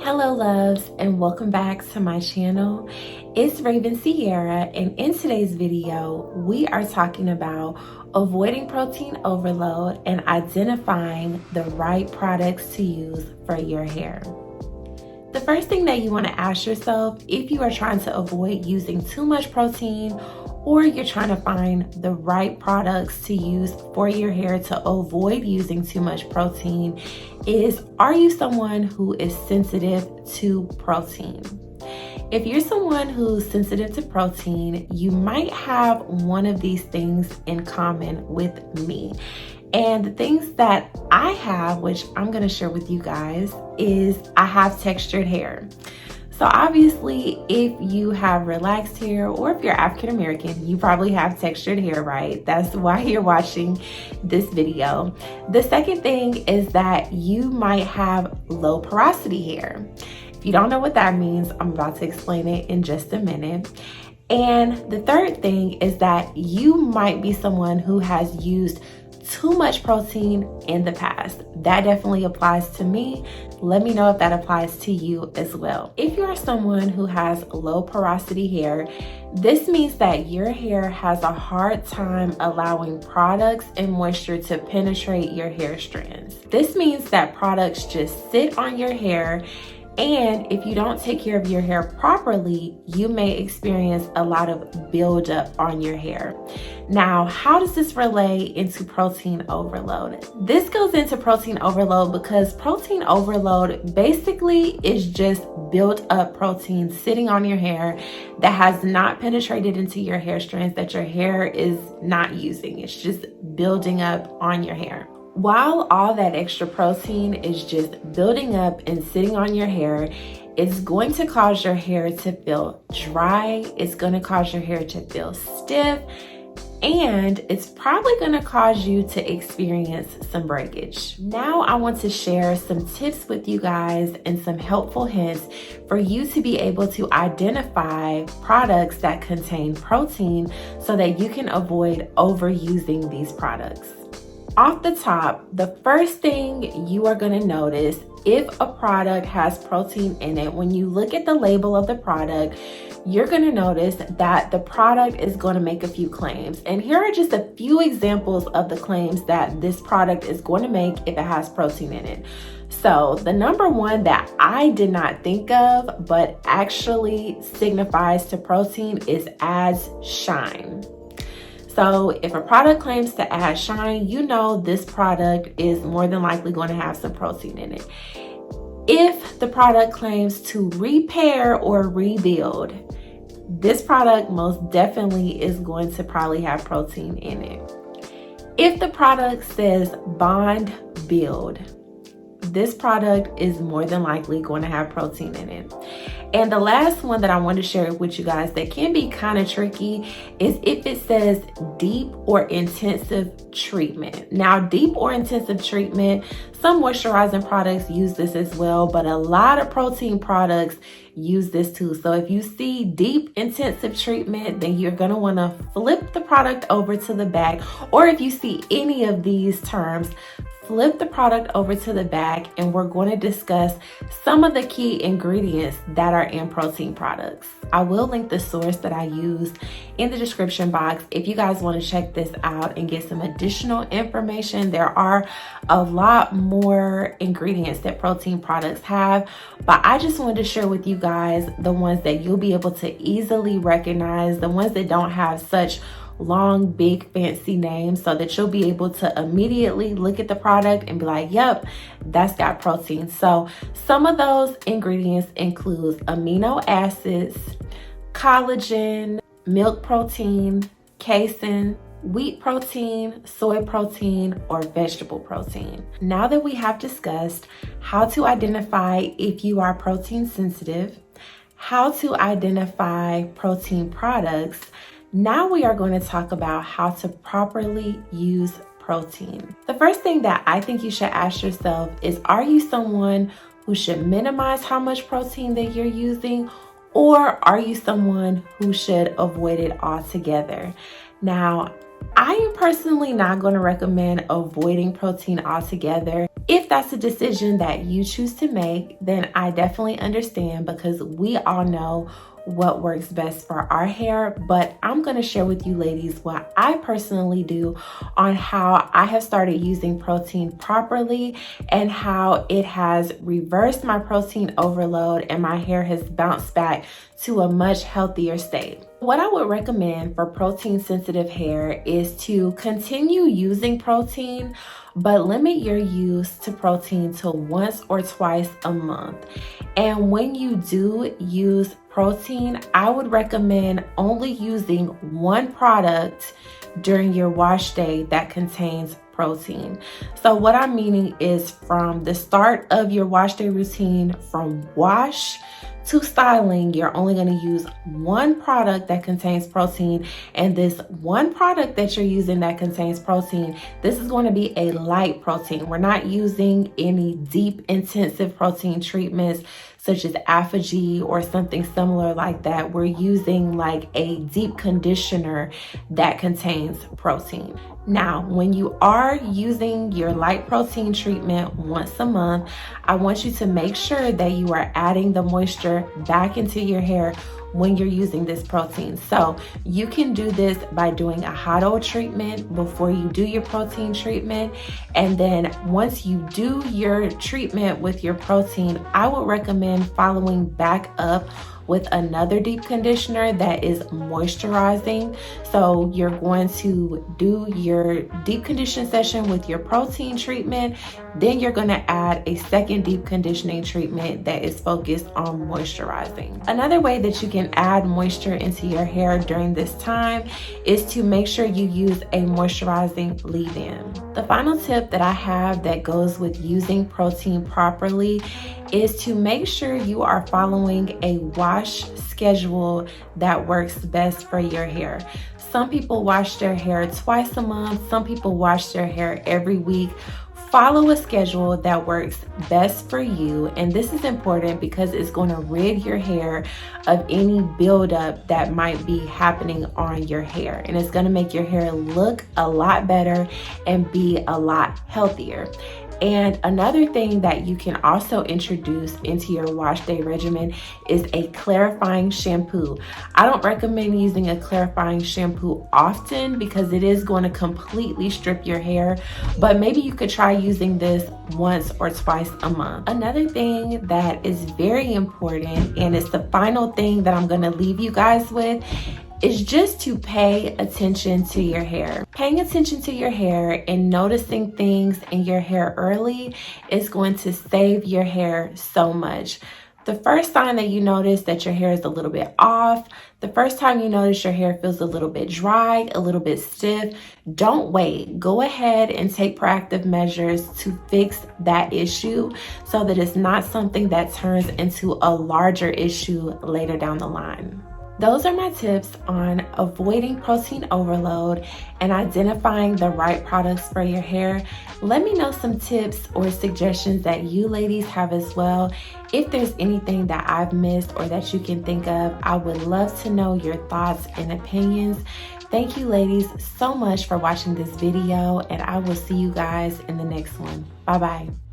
Hello loves, and welcome back to my channel. It's Raven Sierra, and in today's video we are talking about avoiding protein overload and identifying the right products to use for your hair. The first thing that you want to ask yourself, if you are trying to avoid using too much protein or you're trying to find the right products to use for your hair to avoid using too much protein, is are you someone who is sensitive to protein? If you're someone who's sensitive to protein, you might have one of these things in common with me. And the things that I have, which I'm going to share with you guys, is I have textured hair. So obviously, if you have relaxed hair or if you're African American, you probably have textured hair, right? That's why you're watching this video. The second thing is that you might have low porosity hair. If you don't know what that means, I'm about to explain it in just a minute. And the third thing is that you might be someone who has used too much protein in the past. That definitely applies to me. Let me know if that applies to you as well. If you are someone who has low porosity hair, this means that your hair has a hard time allowing products and moisture to penetrate your hair strands. This means that products just sit on your hair, and if you don't take care of your hair properly, you may experience a lot of buildup on your hair. Now, how does this relate into protein overload? This goes into protein overload because protein overload basically is just built up protein sitting on your hair that has not penetrated into your hair strands, that your hair is not using. It's just building up on your hair. While all that extra protein is just building up and sitting on your hair, it's going to cause your hair to feel dry, it's going to cause your hair to feel stiff, and it's probably going to cause you to experience some breakage. Now I want to share some tips with you guys and some helpful hints for you to be able to identify products that contain protein so that you can avoid overusing these products. Off the top, the first thing you are going to notice if a product has protein in it, when you look at the label of the product, you're going to notice that the product is going to make a few claims. And here are just a few examples of the claims that this product is going to make if it has protein in it. So the number one that I did not think of, but actually signifies to protein, is adds shine. So if a product claims to add shine, you know this product is more than likely going to have some protein in it. If the product claims to repair or rebuild, this product most definitely is going to probably have protein in it. If the product says bond build, this product is more than likely going to have protein in it. And the last one that I want to share with you guys that can be kind of tricky is if it says deep or intensive treatment. Now, deep or intensive treatment, some moisturizing products use this as well, but a lot of protein products use this too. So if you see deep intensive treatment, then you're going to want to flip the product over to the back. Or if you see any of these terms, flip the product over to the back, and we're going to discuss some of the key ingredients that are in protein products. I will link the source that I used in the description box if you guys want to check this out and get some additional information. There are a lot more ingredients that protein products have, but I just wanted to share with you guys the ones that you'll be able to easily recognize, the ones that don't have such long, big, fancy names, so that you'll be able to immediately look at the product and be like, yep, that's got protein. So some of those ingredients include amino acids, collagen, milk protein, casein, wheat protein, soy protein, or vegetable protein. Now that we have discussed how to identify if you are protein sensitive, how to identify protein products, now we are going to talk about how to properly use protein. The first thing that I think you should ask yourself is, are you someone who should minimize how much protein that you're using, or are you someone who should avoid it altogether? Now, I am personally not going to recommend avoiding protein altogether. If that's a decision that you choose to make, then I definitely understand, because we all know what works best for our hair. But I'm going to share with you ladies what I personally do on how I have started using protein properly and how it has reversed my protein overload and my hair has bounced back to a much healthier state. What I would recommend for protein sensitive hair is to continue using protein, but limit your use to protein to once or twice a month. And when you do use protein, I would recommend only using one product during your wash day that contains protein. So what I'm meaning is, from the start of your wash day routine, from wash to styling, you're only going to use one product that contains protein. And this one product that you're using that contains protein, this is going to be a light protein. We're not using any deep intensive protein treatments such as Alpha-G or something similar like that. We're using like a deep conditioner that contains protein. Now, when you are using your light protein treatment once a month, I want you to make sure that you are adding the moisture back into your hair when you're using this protein. So you can do this by doing a hot oil treatment before you do your protein treatment. And then once you do your treatment with your protein, I would recommend following back up with another deep conditioner that is moisturizing. So you're going to do your deep condition session with your protein treatment, then you're going to add a second deep conditioning treatment that is focused on moisturizing. Another way that you can add moisture into your hair during this time is to make sure you use a moisturizing leave-in. The final tip that I have that goes with using protein properly is to make sure you are following a wash schedule that works best for your hair. Some people wash their hair twice a month, some people wash their hair every week. Follow a schedule that works best for you, and this is important because it's going to rid your hair of any buildup that might be happening on your hair, and it's going to make your hair look a lot better and be a lot healthier. And another thing that you can also introduce into your wash day regimen is a clarifying shampoo. I don't recommend using a clarifying shampoo often because it is going to completely strip your hair, but maybe you could try using this once or twice a month. Another thing that is very important, and it's the final thing that I'm going to leave you guys with, is just to pay attention to your hair. Paying attention to your hair and noticing things in your hair early is going to save your hair so much. The first sign that you notice that your hair is a little bit off, the first time you notice your hair feels a little bit dry, a little bit stiff, don't wait. Go ahead and take proactive measures to fix that issue so that it's not something that turns into a larger issue later down the line. Those are my tips on avoiding protein overload and identifying the right products for your hair. Let me know some tips or suggestions that you ladies have as well. If there's anything that I've missed or that you can think of, I would love to know your thoughts and opinions. Thank you ladies so much for watching this video, and I will see you guys in the next one. Bye-bye.